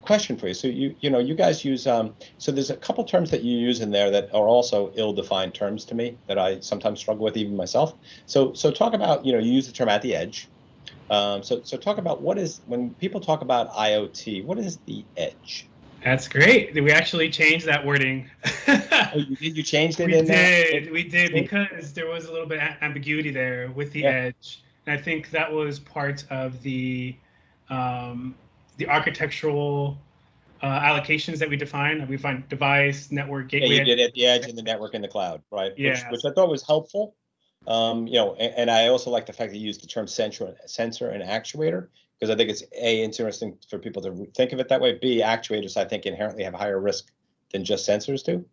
Question for you. So you guys use so there's a couple terms that you use in there that are also ill-defined terms to me that I sometimes struggle with even myself. So talk about, you use the term at the edge. So talk about when people talk about IoT, what is the edge? That's great. We actually changed that wording. Oh, you changed it in that? We did because there was a little bit of ambiguity there with the Yeah. edge. And I think that was part of the architectural allocations that we define. We find device, network, gateway. Yeah, you did at the edge and the network in the cloud, right? Yeah. Which I thought was helpful. And I also like the fact that you use the term sensor and actuator, because I think it's interesting for people to think of it that way. B, actuators, I think, inherently have higher risk than just sensors do.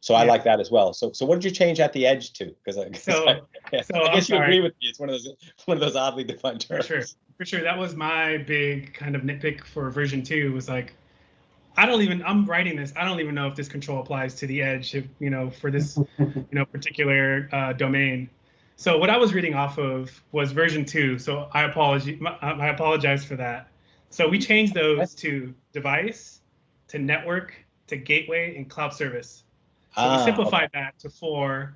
So I like that as well. So what did you change at the edge to? Because I guess you agree with me. It's one of those oddly defined terms. For sure. That was my big kind of nitpick for version 2. Was like, I'm writing this. I don't even know if this control applies to the edge, for this, particular domain. So what I was reading off of was version 2. So I apologize for that. So we changed those to device, to network, to gateway, and cloud service. So we simplified that to 4,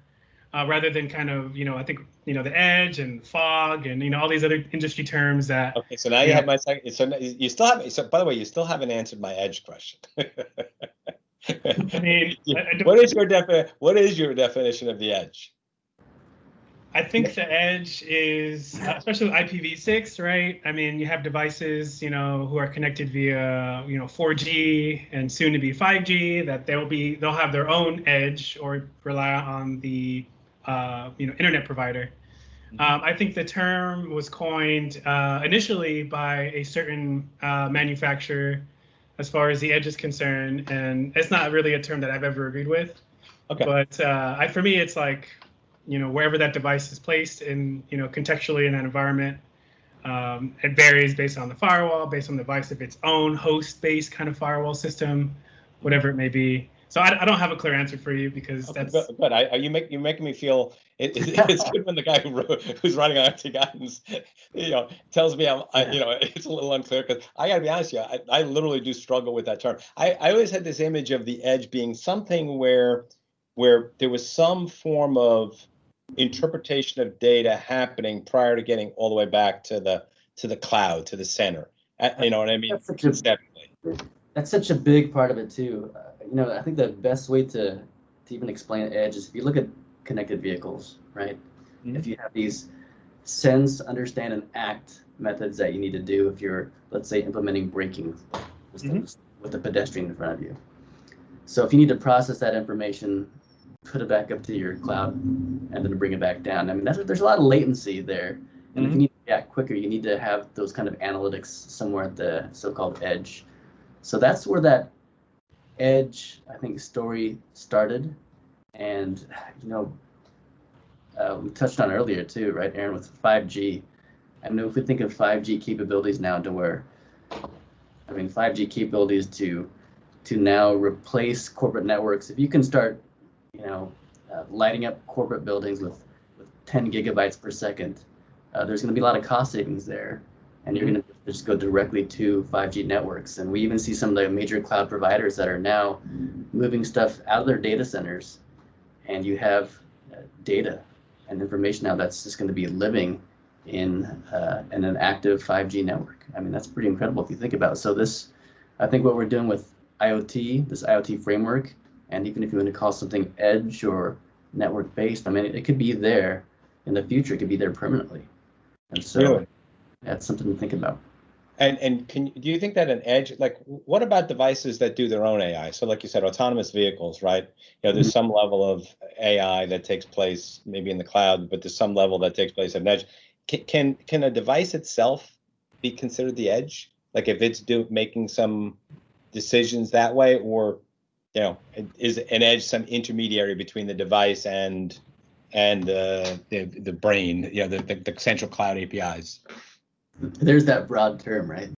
rather than kind of, I think, the edge and fog and, all these other industry terms that. Okay, so now you have my second. So you still have. So by the way, you still haven't answered my edge question. I mean, what is your definition of the edge? I think the edge is, especially with IPv6, right? I mean, you have devices, who are connected via, 4G and soon to be 5G, that they'll have their own edge or rely on the, internet provider. I think the term was coined initially by a certain manufacturer as far as the edge is concerned, and it's not really a term that I've ever agreed with. Okay. But for me, it's like, wherever that device is placed in, contextually in that environment, it varies based on the firewall, based on the device, if it's own host-based kind of firewall system, whatever it may be. So I don't have a clear answer for you because that's good. You're making me feel it's good when the guy who's writing IoT guidance, tells me it's a little unclear, because I got to be honest with you, I literally do struggle with that term. I always had this image of the edge being something where there was some form of interpretation of data happening prior to getting all the way back to the cloud, to the center. You know what I mean? That's such a big part of it too. I think the best way to even explain edge is if you look at connected vehicles, right? Mm-hmm. If you have these sense, understand, and act methods that you need to do if you're, let's say, implementing braking systems with a pedestrian in front of you. So if you need to process that information, put it back up to your cloud, and then bring it back down. I mean, there's a lot of latency there. And if you need to react quicker, you need to have those kind of analytics somewhere at the so-called edge. So that's where that edge, I think, story started. And, we touched on earlier too, right, Aaron, with 5G. I mean, if we think of 5G capabilities now to where, 5G capabilities to now replace corporate networks. If you can start, lighting up corporate buildings with 10 gigabytes per second, there's going to be a lot of cost savings there. And you're going to just go directly to 5G networks. And we even see some of the major cloud providers that are now moving stuff out of their data centers. And you have data and information now that's just going to be living in an active 5G network. I mean, that's pretty incredible if you think about it. So I think what we're doing with IoT, this IoT framework, and even if you want to call something edge or network based, I mean, it could be there in the future. It could be there permanently. And so that's something to think about. And do you think that an edge, like, what about devices that do their own AI? So like you said, autonomous vehicles, right? There's some level of AI that takes place maybe in the cloud, but there's some level that takes place at an edge. Can a device itself be considered the edge? Like if it's making some decisions that way, or is an edge some intermediary between the device and the brain, the central cloud APIs? There's that broad term, right?